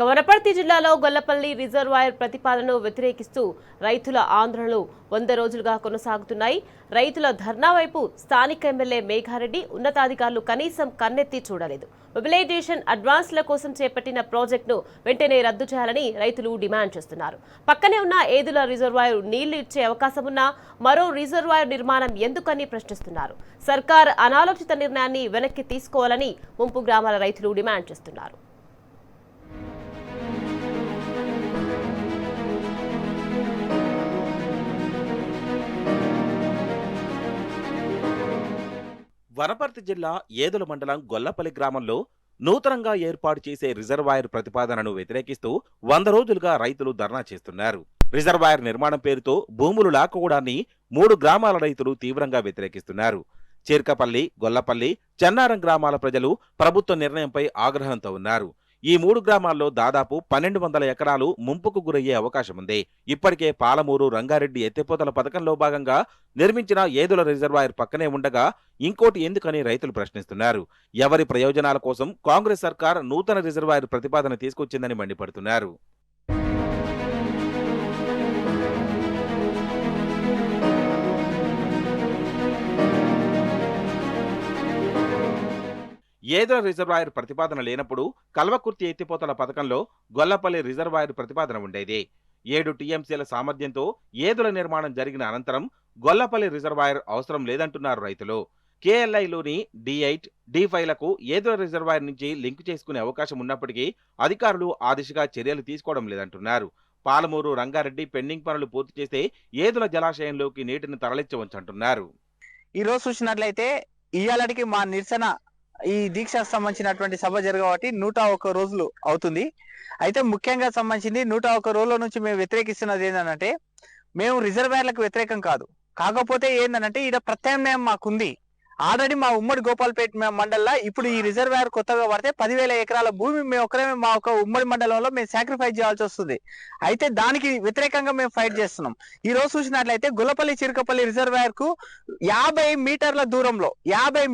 వనపర్తి జిల్లాలో గొల్లపల్లి రిజర్వాయర్ ప్రతిపాదనను వ్యతిరేకిస్తూ రైతుల ఆందోళనలు 100 రోజులుగా కొనసాగుతున్నాయి. రైతుల ధర్నా వైపు స్థానిక ఎమ్మెల్యే మేఘారెడ్డి ఉన్నతాధికారులు కనీసం కన్నెత్తి చూడలేదు. మొబిలైజేషన్ అడ్వాన్స్ల కోసం చేపట్టిన ప్రాజెక్టును వెంటనే రద్దు చేయాలని రైతులు డిమాండ్ చేస్తున్నారు. పక్కనే ఉన్న ఏదుల రిజర్వాయర్ నీళ్లు ఇచ్చే అవకాశం ఉన్నా మరో రిజర్వాయర్ నిర్మాణం ఎందుకని ప్రశ్నిస్తున్నారు. సర్కార్ అనాలోచిత నిర్ణయాన్ని వెనక్కి తీసుకోవాలని ముంపు గ్రామాల రైతులు డిమాండ్ చేస్తున్నారు. వనపర్తి జిల్లా ఏదుల మండలం గొల్లపల్లి గ్రామంలో నూతనంగా ఏర్పాటు చేసే రిజర్వాయర్ ప్రతిపాదనను వ్యతిరేకిస్తూ 100 రోజులుగా రైతులు ధర్నా చేస్తున్నారు. రిజర్వాయర్ నిర్మాణం పేరుతో భూములు లాక్కోవడాన్ని 3 గ్రామాల రైతులు తీవ్రంగా వ్యతిరేకిస్తున్నారు. చీర్కపల్లి, గొల్లపల్లి, చెన్నారం గ్రామాల ప్రజలు ప్రభుత్వ నిర్ణయంపై ఆగ్రహంతో ఉన్నారు. ఈ 3 గ్రామాల్లో దాదాపు 1200 ఎకరాలు ముంపుకు గురయ్యే అవకాశం ఉంది. ఇప్పటికే పాలమూరు, రంగారెడ్డి ఎత్తిపోతల పథకంలో భాగంగా నిర్మించిన ఏదుల రిజర్వాయర్ పక్కనే ఉండగా ఇంకోటి ఎందుకని రైతులు ప్రశ్నిస్తున్నారు. ఎవరి ప్రయోజనాల కోసం కాంగ్రెస్ సర్కార్ నూతన రిజర్వాయర్ ప్రతిపాదన తీసుకొచ్చిందని మండిపడుతున్నారు. ఏదుల రిజర్వాయర్ ప్రతిపాదన లేనప్పుడు కల్వకుర్తి ఎత్తిపోతల పథకంలో గొల్లపల్లి రిజర్వాయర్ ప్రతిపాదన ఉండేది. 7 టీఎంసీల సామర్థ్యంతో ఏదుల నిర్మాణం జరిగిన అనంతరం గొల్లపల్లి రిజర్వాయర్ అవసరం లేదంటున్నారు రైతులు. కేఎల్ఐలోని D8, D5లకు ఏదుల రిజర్వాయర్ నుంచి లింకు చేసుకునే అవకాశం ఉన్నప్పటికీ అధికారులు ఆ దిశగా చర్యలు తీసుకోవడం లేదంటున్నారు. పాలమూరు, రంగారెడ్డి పెండింగ్ పనులు పూర్తి చేస్తే ఏదుల జలాశయంలోకి నీటిని తరలించవచ్చంటున్నారు. ఈ రోజు చూసినట్లయితే ఇవాళకి మా నిరసన ఈ దీక్షకు సంబంధించినటువంటి సభ జరగబట్టి 101 రోజులు అవుతుంది. అయితే ముఖ్యంగా సంబంధించింది 101 రోజుల నుంచి మేము వ్యతిరేకిస్తున్నది ఏంటంటే, మేము రిజర్వాయర్లకు వ్యతిరేకం కాదు, కాకపోతే ఏంటంటే ఈడ ప్రత్యామ్నాయం మాకుంది. ఆల్రెడీ మా ఉమ్మడి గోపాల్పేట మండలంలో ఇప్పుడు ఈ రిజర్వాయర్ కొత్తగా పడితే 10,000 ఎకరాల భూమి మేము ఒక్కరేమే మా ఒక ఉమ్మడి మండలంలో మేము సాక్రిఫైస్ చేయాల్సి వస్తుంది. అయితే దానికి వ్యతిరేకంగా మేము ఫైట్ చేస్తున్నాం. ఈ రోజు చూసినట్లయితే గొల్లపల్లి చిరకపల్లి రిజర్వాయర్ కు 50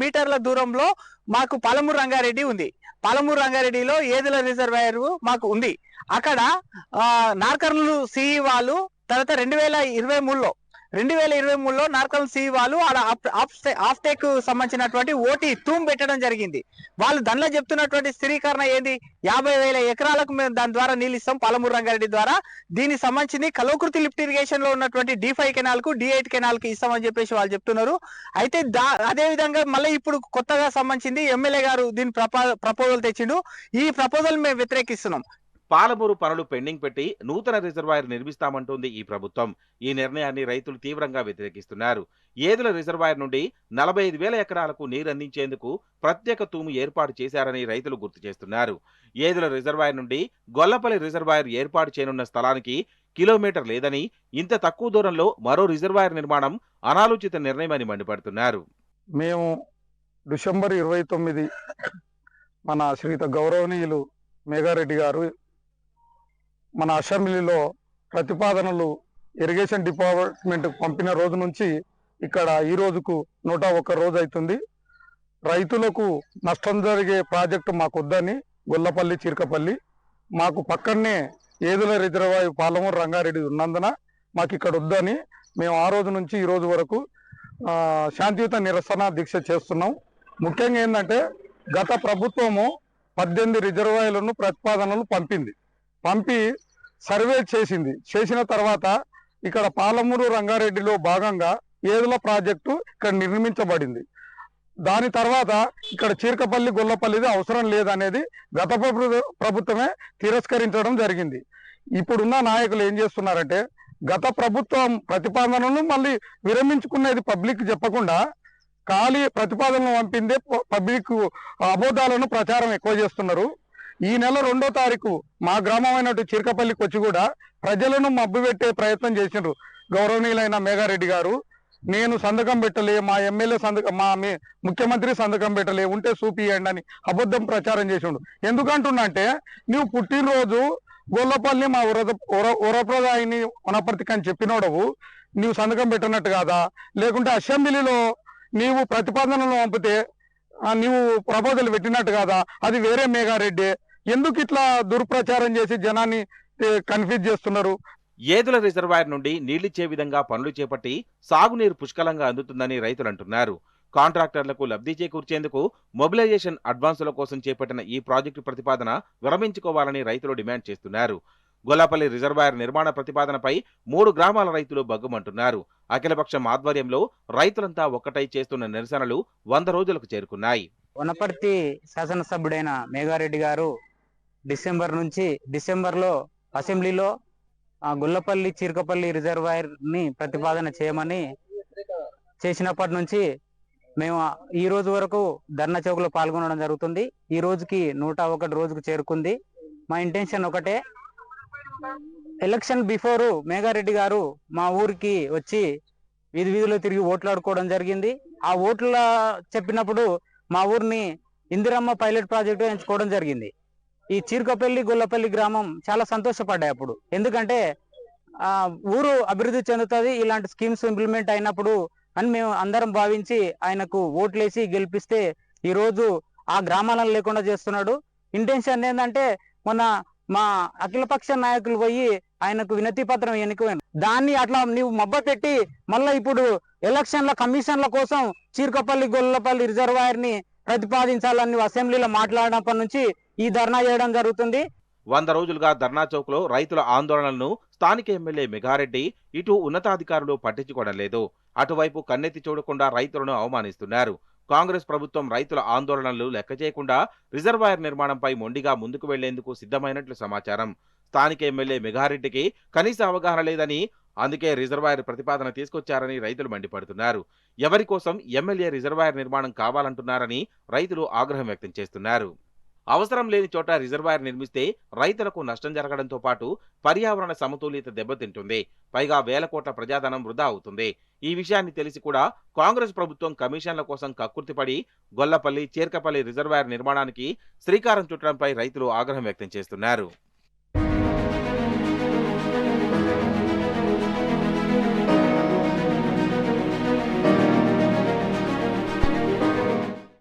మీటర్ల దూరంలో మాకు పాలమూరు రంగారెడ్డి ఉంది. పాలమూరు రంగారెడ్డిలో ఏదుల రిజర్వాయర్ మాకు ఉంది. అక్కడ నార్కర్నూలు సిఈ వాళ్ళు తర్వాత 2023లో నార్కల్ సి వాళ్ళు ఆఫ్ టేక్ సంబంధించినటువంటి ఓటీ తూమ్ పెట్టడం జరిగింది. వాళ్ళు దానిలో చెప్తున్నటువంటి స్థిరీకరణ ఏంది, 50,000 ఎకరాలకు మేము దాని ద్వారా నీళ్ళు ఇస్తాం పాలమూరు రంగారెడ్డి ద్వారా. దీనికి సంబంధించి కల్వకుర్తి లిఫ్ట్ ఇరిగేషన్ లో ఉన్నటువంటి D5 కెనాల్ కు D8 కెనాల్ కి ఇస్తామని చెప్పేసి వాళ్ళు చెప్తున్నారు. అయితే అదే విధంగా మళ్ళీ ఇప్పుడు కొత్తగా సంబంధించింది ఎమ్మెల్యే గారు దీని ప్రపోజల్ తెచ్చిండు. ఈ ప్రపోజల్ మేము వ్యతిరేకిస్తున్నాం. పాలమూరు పనులు పెండింగ్ పెట్టి నూతన రిజర్వాయర్ నిర్మిస్తామంటోంది ఈ ప్రభుత్వం. ఈ నిర్ణయాన్ని రైతులు తీవ్రంగా వ్యతిరేకిస్తున్నారు. ఏదుల రిజర్వాయర్ నుండి 45,000 ఎకరాలకు నీరందించేందుకు ప్రత్యేక తూము ఏర్పాటు చేశారని రైతులు గుర్తు చేస్తున్నారు. ఏదుల రిజర్వాయర్ నుండి గొల్లపల్లి రిజర్వాయర్ ఏర్పాటు చేయనున్న స్థలానికి కిలోమీటర్ లేదని, ఇంత తక్కువ దూరంలో మరో రిజర్వాయర్ నిర్మాణం అనాలోచిత నిర్ణయమని మండిపడుతున్నారు. మేము డిసెంబర్ 29 మన శ్రీత గౌరవనీయులు మేఘారెడ్డి గారు మన అసెంబ్లీలో ప్రతిపాదనలు ఇరిగేషన్ డిపార్ట్మెంట్ పంపిన రోజు నుంచి ఇక్కడ ఈ రోజుకు 101 రోజు అవుతుంది. రైతులకు నష్టం జరిగే ప్రాజెక్టు మాకు వద్దని గొల్లపల్లి, చిరకపల్లి మాకు పక్కనే ఏదుల రిజర్వాయర్ పాలమూరు రంగారెడ్డి ఉన్నందున మాకు ఇక్కడ వద్దని మేము ఆ రోజు నుంచి ఈ రోజు వరకు శాంతియుత నిరసన దీక్ష చేస్తున్నాం. ముఖ్యంగా ఏంటంటే గత ప్రభుత్వము 18 రిజర్వాయర్లను ప్రతిపాదనలు పంపి సర్వే చేసిన తర్వాత ఇక్కడ పాలమూరు రంగారెడ్డిలో భాగంగా ఏదుల ప్రాజెక్టు ఇక్కడ నిర్మించబడింది. దాని తర్వాత ఇక్కడ చీరకపల్లి, గొల్లపల్లిది అవసరం లేదనేది గత ప్రభుత్వమే తిరస్కరించడం జరిగింది. ఇప్పుడున్న నాయకులు ఏం చేస్తున్నారంటే గత ప్రభుత్వం ప్రతిపాదనలను మళ్ళీ విరమించుకునేది పబ్లిక్ చెప్పకుండా ఖాళీ ప్రతిపాదనలు పంపిందే పబ్లిక్ అబద్ధాలను ప్రచారం ఎక్కువ చేస్తున్నారు. ఈ నెల 2వ తారీఖు మా గ్రామమైనట్టు చిరకపల్లికి వచ్చి కూడా ప్రజలను మభ్యపెట్టే ప్రయత్నం చేసిండ్రు గౌరవనీయులైన మేఘారెడ్డి గారు. నేను సంతకం పెట్టలే, మా ఎమ్మెల్యే మా ముఖ్యమంత్రి సంతకం పెట్టలే, ఉంటే చూపియండి అని అబద్ధం ప్రచారం చేసిండు. ఎందుకంటున్నంటే నువ్వు పుట్టినరోజు గొల్లపల్లి మా ఉరప్రదాయిని వనపర్తికి అని చెప్పినోడవు నువ్వు సంతకం పెట్టినట్టు కాదా? లేకుంటే అసెంబ్లీలో నీవు ప్రతిపాదనలు పంపితే నీవు ప్రపోజల్ పెట్టినట్టు కాదా? అది వేరే మేఘారెడ్డి. ఎందుకు ఇట్లా దుర్ప్రచారం చేసి జనాన్ని కన్ఫ్యూజ్ చేస్తున్నారు? ఏదుల రిజర్వాయర్ నుండి నీళ్లిచ్చే విధంగా పనులు చేపట్టి సాగునీరు పుష్కలంగా అందుతుందని రైతులు అంటున్నారు. కాంట్రాక్టర్లకు లబ్ధి చేకూర్చేందుకు మొబిలైజేషన్ అడ్వాన్సుల కోసం చేపట్టిన ఈ ప్రాజెక్టు ప్రతిపాదన విరమించుకోవాలని రైతులు డిమాండ్ చేస్తున్నారు. గొల్లపల్లి రిజర్వాయర్ నిర్మాణ ప్రతిపాదనపై 3 గ్రామాల రైతులు బగ్గుమంటున్నారు. అఖిలపక్షం ఆధ్వర్యంలో రైతులంతా ఒక్కటై చేస్తున్న నిరసనలు 100 రోజులకు చేరుకున్నాయి. వనపర్తి శాసనసభ్యుడైన మేఘారెడ్డి గారు డిసెంబర్లో అసెంబ్లీలో గొల్లపల్లి చీర్కపల్లి రిజర్వాయర్ ని ప్రతిపాదన చేయమని చేసినప్పటి నుంచి మేము ఈ రోజు వరకు ధర్నా చౌక్లో పాల్గొనడం జరుగుతుంది. ఈ రోజుకి 101 రోజుకు చేరుకుంది. మా ఇంటెన్షన్ ఒకటే, ఎలక్షన్ బిఫోర్ మేఘారెడ్డి గారు మా ఊరికి వచ్చి వీధిలో తిరిగి ఓట్లాడుకోవడం జరిగింది. ఆ ఓట్ల చెప్పినప్పుడు మా ఊరిని ఇందిరమ్మ పైలట్ ప్రాజెక్టు ఎంచుకోవడం జరిగింది. ఈ చీర్కపల్లి గొల్లపల్లి గ్రామం చాలా సంతోషపడ్డాయి అప్పుడు. ఎందుకంటే ఊరు అభివృద్ధి చెందుతుంది ఇలాంటి స్కీమ్స్ ఇంప్లిమెంట్ అయినప్పుడు అని మేము అందరం భావించి ఆయనకు ఓట్లేసి గెలిపిస్తే ఈ రోజు ఆ గ్రామాలను లేకుండా చేస్తున్నాడు. ఇంటెన్షన్ ఏంటంటే, మొన్న మా అఖిలపక్ష నాయకులు పోయి ఆయనకు వినతి పత్రం ఎన్నుకోవాలి. దాన్ని అట్లా నీవు మబ్బ పెట్టి మళ్ళీ ఇప్పుడు ఎలక్షన్ల కమిషన్ల కోసం చీర్కపల్లి గొల్లపల్లి రిజర్వాయర్ ని ప్రతిపాదించాలని అసెంబ్లీలో మాట్లాడినప్పటి నుంచి ఈ ధర్నా చేయడం జరుగుతుంది. 100 రోజులుగా ధర్నా చౌక్లో రైతుల ఆందోళనలను స్థానిక ఎమ్మెల్యే మెగారెడ్డి ఇటు ఉన్నతాధికారులు పట్టించుకోవడం లేదు. అటువైపు కన్నెత్తి చూడకుండా రైతులను అవమానిస్తున్నారు. కాంగ్రెస్ ప్రభుత్వం రైతుల ఆందోళనలు లెక్క చేయకుండా రిజర్వాయర్ నిర్మాణంపై మొండిగా ముందుకు వెళ్లేందుకు సిద్ధమైనట్లు సమాచారం. స్థానిక ఎమ్మెల్యే మెగారెడ్డికి కనీస అవగాహన లేదని, అందుకే రిజర్వాయర్ ప్రతిపాదన తీసుకొచ్చారని రైతులు మండిపడుతున్నారు. ఎవరి కోసం ఎమ్మెల్యే రిజర్వాయర్ నిర్మాణం కావాలంటున్నారని రైతులు ఆగ్రహం వ్యక్తం చేస్తున్నారు. అవసరం లేని చోట రిజర్వాయర్ నిర్మిస్తే రైతులకు నష్టం జరగడంతో పాటు పర్యావరణ సమతుల్యత దెబ్బతింటుంది. పైగా వేల కోట్ల ప్రజాధనం వృధా అవుతుంది. ఈ విషయాన్ని తెలిసి కూడా కాంగ్రెస్ ప్రభుత్వం కమిషన్ల కోసం కక్కుర్తిపడి గొల్లపల్లి చీర్కపల్లి రిజర్వాయర్ నిర్మాణానికి శ్రీకారం చుట్టడంపై రైతులు ఆగ్రహం వ్యక్తం చేస్తున్నారు.